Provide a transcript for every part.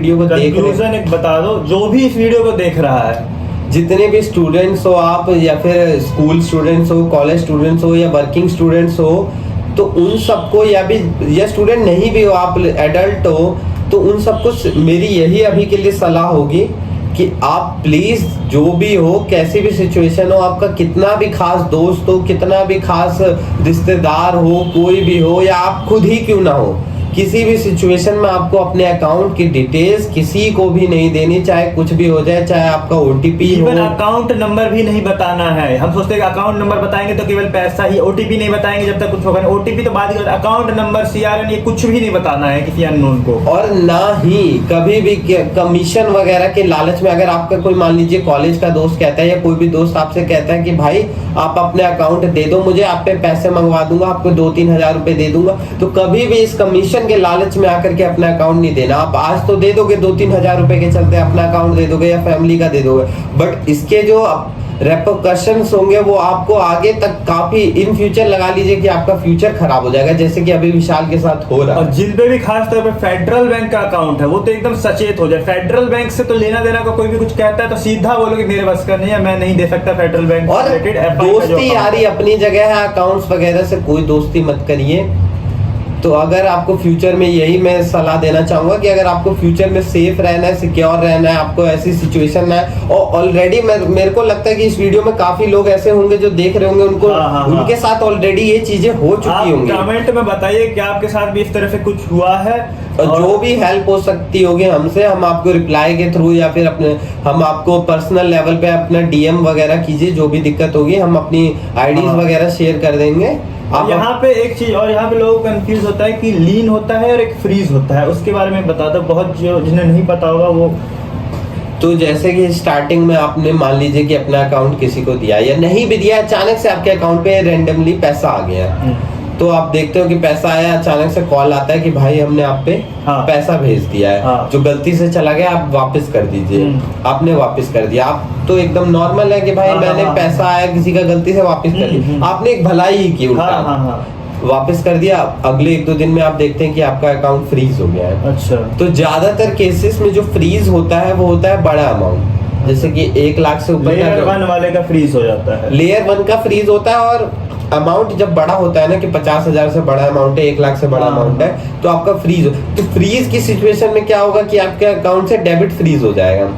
Video को देख conclusion एक बता दो, जो भी इस वीडियो को देख रहा है, जितने भी स्टूडेंट्स हो आप, या फिर स्कूल स्टूडेंट्स हो, कॉलेज स्टूडेंट्स हो, या वर्किंग स्टूडेंट्स हो, तो उन सबको, या स्टूडेंट नहीं भी हो, आप एडल्ट हो, तो उन सबको मेरी यही अभी के लिए सलाह होगी कि आप प्लीज जो भी हो, कैसी भी सिचुएशन हो, आपका कितना भी खास दोस्त हो, कितना भी खास रिश्तेदार हो, कोई भी हो, या आप खुद ही क्यों ना हो, किसी भी सिचुएशन में आपको अपने अकाउंट की डिटेल्स किसी को भी नहीं देनी, चाहे कुछ भी हो जाए, चाहे आपका ओटीपी हो, इवन अकाउंट नंबर भी नहीं बताना है। हम सोचते हैं कि अकाउंट नंबर बताएंगे तो केवल पैसा ही, ओटीपी नहीं बताएंगे जब तक कुछ होगा नहीं। ओटीपी तो बाद की बात, अकाउंट नंबर, सीआरएन, ये कुछ भी नहीं बताना है किसी अननोन को। और ना ही कभी भी कमीशन वगैरह के लालच में, अगर आपका कोई मान लीजिए कॉलेज का दोस्त कहता है, या कोई भी दोस्त आपसे कहता है कि भाई आप अपने अकाउंट दे दो मुझे, आप पे पैसे मंगवा दूंगा, आपको 2-3 हजार रुपए दे दूंगा, तो कभी भी इस कमीशन के लालच में आकर के अपना अकाउंट नहीं देना। आप आज तो दे दोगे 2-3 हजार रुपए के चलते अपना अकाउंट दे दोगे, या फैमिली का दे दोगे, बट इसके जो रेपरकशंस होंगे वो आपको आगे तक काफी इन फ्यूचर, लगा लीजिए कि आपका फ्यूचर खराब हो जाएगा, जैसे कि अभी विशाल के साथ हो रहा है। और जिन पे भी खास तौर पे फेडरल बैंक का अकाउंट है, वो तो एकदम सचेत हो जाए। फेडरल बैंक से तो लेना देना का कोई भी कुछ कहता है तो सीधा बोलो कि मेरे बस का नहीं है, मैं नहीं दे सकता फेडरल बैंक। और दोस्ती यारी अपनी जगह है, अकाउंट्स वगैरह से कोई दोस्ती मत करिए। तो अगर आपको फ्यूचर में, यही मैं सलाह देना चाहूंगा कि अगर आपको फ्यूचर में सेफ रहना है, सिक्योर रहना है, आपको ऐसी सिचुएशन में है, और ऑलरेडी मेरे को लगता है कि इस वीडियो में काफी लोग ऐसे होंगे जो देख रहे होंगे, उनको उनके साथ ऑलरेडी ये चीजें हो चुकी होंगी। कमेंट में बताइए कि आपके साथ भी इस तरह से कुछ हुआ है, और जो भी हेल्प हो सकती होगी हमसे, हम आपको रिप्लाई के थ्रू, या फिर हम आपको पर्सनल लेवल पे अपना डीएम वगैरह कीजिए, जो भी दिक्कत होगी हम अपनी आईडीज वगैरह शेयर कर देंगे। यहाँ पे एक चीज और, यहाँ पे लोग कंफ्यूज होता है कि लीन होता है और एक फ्रीज होता है, उसके बारे में बता दो, बहुत जो जिन्हें नहीं पता होगा वो। तो जैसे कि स्टार्टिंग में आपने मान लीजिए कि अपना अकाउंट किसी को दिया, या नहीं भी दिया, अचानक से आपके अकाउंट पे रैंडमली पैसा आ गया, तो आप देखते हो कि पैसा आया, अचानक से कॉल आता है कि भाई हमने आप पे पैसा भेज दिया है, जो गलती से चला गया आप वापस कर दीजिए। आपने वापस कर दिया, आप तो एकदम नॉर्मल है कि भाई मैंने पैसा आया किसी का, गलती से वापस कर दिया, आपने एक भलाई ही की, उल्टा वापस कर दिया। अगले 1-2 दिन में आप देखते हैं कि आपका अकाउंट फ्रीज हो गया है। अच्छा। तो ज्यादातर केसेस में जो फ्रीज होता है वो होता है बड़ा अमाउंट, जैसे कि 1 लाख से ऊपर लेयर 1 वाले का फ्रीज हो जाता है, लेयर 1 का फ्रीज होता है। और अमाउंट जब बड़ा होता है ना, कि 50,000 से बड़ा अमाउंट है, 1 लाख से बड़ा अमाउंट है, तो आपका फ्रीज तो फ्रीज की सिचुएशन में क्या होगा कि आपके अकाउंट से डेबिट फ्रीज हो जाएगा।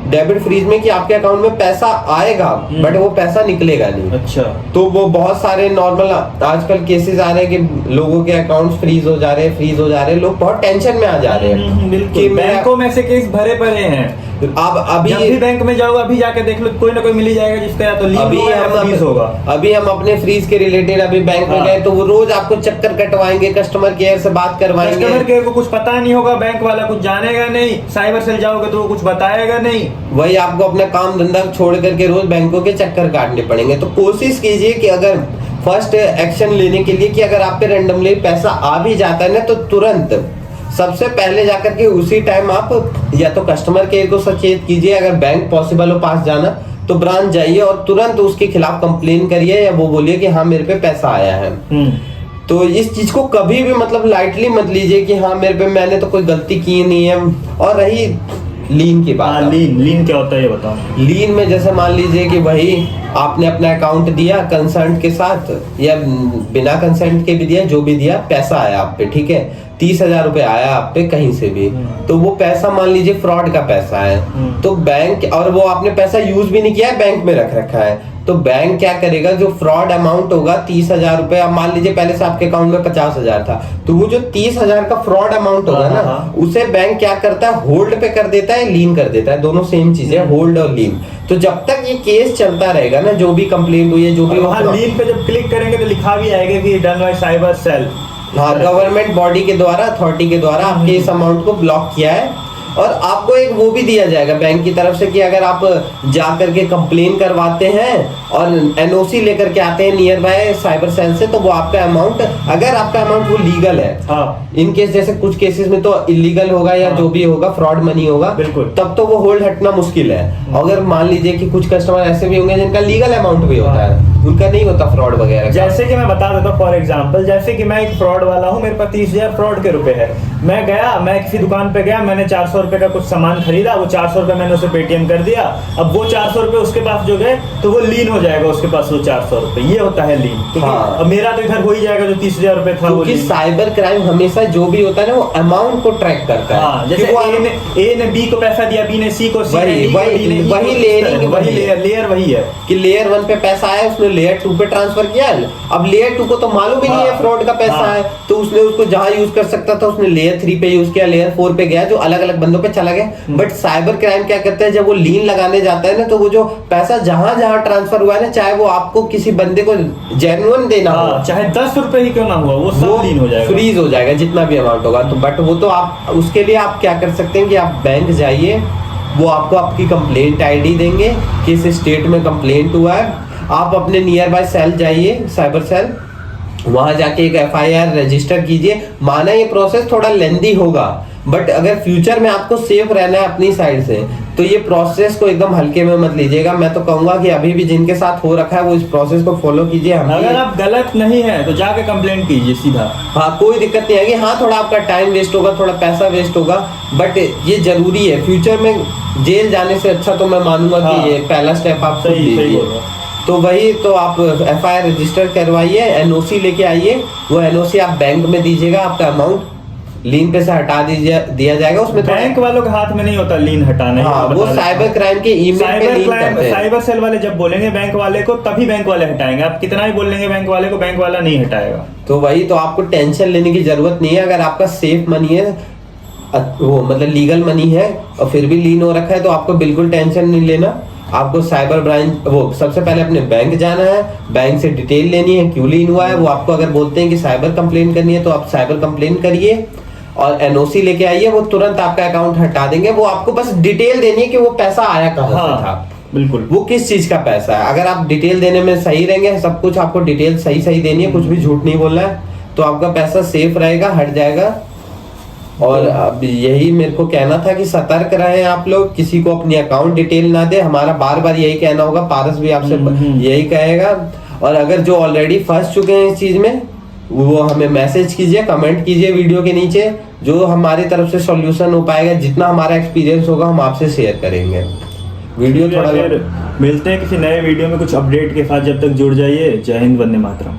डेबिट फ्रीज में कि आपके अकाउंट में पैसा आएगा बट वो पैसा निकलेगा नहीं। अच्छा। तो वो बहुत सारे नॉर्मल आजकल केसेस आ रहे हैं कि लोगों के अकाउंट्स फ्रीज हो जा रहे हैं, लोग बहुत टेंशन में आ जा रहे हैं कि बैंकों में से केस भरे पड़े हैं। अब अभी जब भी बैंक में जाओ, अभी जाके देख लो, कोई ना कोई मिल ही जाएगा जिसका या तो लीन होगा या फ्रीज होगा। अभी हम अपने फ्रीज के रिलेटेड अभी बैंक में गए, तो वो रोज आपको चक्कर कटवाएंगे, कस्टमर केयर से बात करवाएंगे। कस्टमर केयर को कुछ पता नहीं होगा, बैंक वाला कुछ जानेगा नहीं, साइबर सेल जाओगे तो वो कुछ बताएगा नहीं, वही आपको अपना काम धंधा छोड़ करके रोज बैंकों के चक्कर काटने पड़ेंगे। तो कोशिश कीजिए कि अगर फर्स्ट एक्शन लेने के लिए, कि अगर आप पे रैंडमली पैसा आ भी जाता है ना, तो तुरंत सबसे पहले जाकर के उसी टाइम आप या तो कस्टमर केयर को सचेत कीजिए, अगर बैंक पॉसिबल हो पास जाना तो ब्रांच जाइए और तुरंत उसके खिलाफ कंप्लेन करिए, या वो बोलिए कि हाँ मेरे पे पैसा आया है। तो इस चीज को कभी भी मतलब लाइटली मत लीजिए कि हाँ मेरे पे, मैंने तो कोई गलती की नहीं है। और रही लीन की बात, लीन क्या होता है ये बताओ। लीन में जैसे मान लीजिए कि वही आपने अपना अकाउंट दिया कंसेंट के साथ, या बिना कंसेंट के भी दिया, जो भी दिया, पैसा आया आप पे, ठीक है, 30,000 रुपए आया आप पे कहीं से भी, तो वो पैसा मान लीजिए फ्रॉड का पैसा है, तो बैंक, और वो आपने पैसा यूज भी नहीं किया है, बैंक में रख रखा है, तो बैंक क्या करेगा, जो फ्रॉड अमाउंट होगा 30,000 रुपए, अब मान लीजिए पहले से आपके अकाउंट में 50,000 था, तो वो जो 30,000 का फ्रॉड अमाउंट होगा ना, उसे बैंक क्या करता है, होल्ड पे कर देता है, लीन कर देता है, दोनों सेम चीज है, होल्ड और लीन। तो जब तक ये केस चलता रहेगा ना, जो भी कंप्लेंट हुई है, जो भी लीन पे जब क्लिक करेंगे तो लिखा भी आएगा कि डन बाय साइबर सेल, हाँ, गवर्नमेंट बॉडी के द्वारा, अथॉरिटी के द्वारा आपके इस अमाउंट को ब्लॉक किया है। और आपको एक वो भी दिया जाएगा बैंक की तरफ से कि अगर आप जा करके कंप्लेन करवाते हैं और एनओसी लेकर के आते हैं नियर बाय साइबर सेल से, तो वो आपका अमाउंट, अगर आपका अमाउंट वो लीगल है, इन केस जैसे कुछ केसेस में तो इलीगल होगा या जो भी होगा, फ्रॉड मनी होगा, बिल्कुल, तब तो वो होल्ड हटना मुश्किल है। अगर मान लीजिए कि कुछ कस्टमर ऐसे भी होंगे जिनका लीगल अमाउंट भी होता है, उनका नहीं होता फ्रॉड वगैरह। जैसे कि मैं बता देता हूँ फॉर एग्जांपल, जैसे कि मैं एक फ्रॉड वाला हूँ, मेरे पास 30,000 फ्रॉड के रुपए है, मैं किसी दुकान पे गया, मैंने 400 रुपए का कुछ सामान खरीदा, वो 400 रुपए मैंने उसे पेटीएम कर दिया। अब वो 400 रुपए उसके पास जो गए तो वो लीन हो जाएगा उसके पास वो 400 रुपए, ये होता है लीन। हाँ। अब मेरा तो इधर हो ही जाएगा जो 30,000 रुपए था। क्योंकि साइबर क्राइम हमेशा जो भी होता है ना वो अमाउंट को ट्रैक करता है। हाँ, जैसे ए ने बी को पैसा दिया, बी ने सी को, सी ने डी को, डी ने ई को, वही लेयर वही है कि लेयर 1 पे पैसा आया, उसने लेयर 2 पे ट्रांसफर किया। अब लेयर 2 को तो मालूम ही नहीं है फ्रॉड का पैसा है, तो उसने उसको जहां यूज कर सकता था उसने लेयर 3 पे यूज किया, लेयर 4 पे गया, जो अलग अलग बंदों पे चला गया। बट साइबर क्राइम क्या करता है, जब वो लीन लगाने जाता है ना, तो वो जो पैसा जहां जहां ट्रांसफर हुआ है ना, चाहे वो आपको किसी बंदे को जेन्युइन देना हो, चाहे 10 रुपए ही क्यों ना हुआ, वो सब लीन हो जाएगा, फ्रीज हो जाएगा जितना भी अमाउंट होगा। तो बट वो तो आप उसके लिए आप क्या कर सकते हैं कि आप बैंक जाइए, वो आपको आपकी कंप्लेंट आईडी देंगे, किस स्टेट में कंप्लेंट हुआ है। आप अपने नियर बाय सेल जाइए, साइबर सेल, वहां जाके एक FIR रजिस्टर कीजिए। माना ये प्रोसेस थोड़ा लेंदी होगा, बट अगर फ्यूचर में आपको सेफ रहना है अपनी साइड से, तो ये प्रोसेस को एकदम हल्के में मत लीजिएगा। मैं तो कहूंगा कि अभी भी जिनके साथ हो रखा है वो इस प्रोसेस को फॉलो कीजिए। अगर आप गलत नहीं है तो जाके कंप्लेंट कीजिए सीधा। हाँ, कोई दिक्कत नहीं आएगी। हाँ, थोड़ा आपका टाइम वेस्ट होगा, थोड़ा पैसा वेस्ट होगा, बट ये जरूरी है। फ्यूचर में जेल जाने से अच्छा तो मैं मानूंगा कि ये पहला स्टेप आप खुद लीजिए। तो वही तो आप FIR रजिस्टर करवाइए, NOC लेके आइए, वो NOC आप बैंक में दीजिएगा, आपका अमाउंट लीन पे से हटा दिया जाएगा। उसमें बैंक वालों के हाथ में नहीं होता लीन हटाने। हाँ, वो साइबर क्राइम के ईमेल पे लीन करते हैं। साइबर सेल वाले जब बोलेंगे बैंक वाले को, तभी बैंक वाले हटाएंगे। आप कितना भी बोल लेंगे बैंक वाले को, बैंक वाला नहीं हटाएगा। तो वही तो आपको टेंशन लेने की जरूरत नहीं है। अगर आपका सेफ मनी है, वो मतलब लीगल मनी है, और फिर भी लीन हो रखा है, तो आपको बिल्कुल टेंशन नहीं लेना। आपको साइबर ब्रांच, वो सबसे पहले अपने बैंक जाना है, बैंक से डिटेल लेनी है क्यों लीन हुआ है। वो आपको अगर बोलते हैं कि साइबर कंप्लेन करनी है तो आप साइबर कंप्लेन करिए, और NOC लेके आइए, वो तुरंत आपका अकाउंट हटा देंगे। वो आपको बस डिटेल देनी है कि वो पैसा आया कहाँ से था, बिल्कुल, वो किस चीज का पैसा है। अगर आप डिटेल देने में सही रहेंगे, सब कुछ आपको डिटेल सही देनी है, कुछ भी झूठ नहीं बोलना है, तो आपका पैसा सेफ रहेगा, हट जाएगा। और अब यही मेरे को कहना था कि सतर्क रहें आप लोग, किसी को अपनी अकाउंट डिटेल ना दे। हमारा बार बार यही कहना होगा, पारस भी आपसे यही कहेगा। और अगर जो ऑलरेडी फंस चुके हैं इस चीज में, वो हमें मैसेज कीजिए, कमेंट कीजिए वीडियो के नीचे, जो हमारी तरफ से सॉल्यूशन हो पाएगा, जितना हमारा एक्सपीरियंस होगा हम आपसे शेयर करेंगे। वीडियो थोड़ा मिलते हैं किसी नए वीडियो में कुछ अपडेट के साथ। जब तक जुड़ जाइए। जय हिंद, वंदे मातरम।